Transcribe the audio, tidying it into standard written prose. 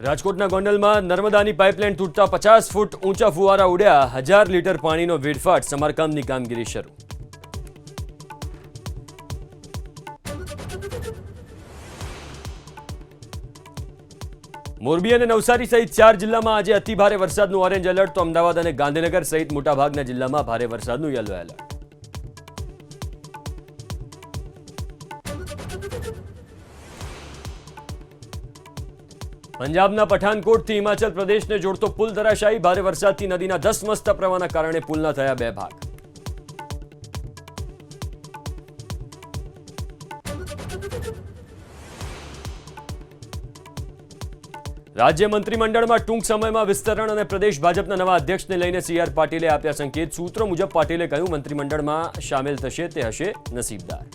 રાજકોટના ગોંડલમાં નર્મદાની પાઇપલાઇન તૂટતા 50 ફૂટ ઊંચા ફુવારા ઉડ્યા, 1000 લીટર પાણીનો વેડફાટ, સમારકામની કામગીરી શરૂ. મોરબી અને નવસારી સહિત 4 જિલ્લામાં આજે અતિભારે વરસાદનું ઓરેન્જ એલર્ટ, તો અમદાવાદ અને ગાંધીનગર સહિત મોટાભાગના જિલ્લામાં ભારે વરસાદનું યલો એલર્ટ. પંજાબના પઠાનકોટથી હિમાચલ પ્રદેશને જોડતો પુલ ધરાશાયી, ભારે વરસાદથી નદીના ધસમસતા પ્રવાહના કારણે પુલના થયા 2 ભાગ. રાજ્ય મંત્રીમંડળમાં ટૂંક સમયમાં વિસ્તરણ અને પ્રદેશ ભાજપના નવા અધ્યક્ષને લઈને CR પાટીલે આપ્યા સંકેત. સૂત્રો મુજબ પાટીલે કહ્યું, મંત્રીમંડળમાં સામેલ થશે તે હશે નસીબદાર.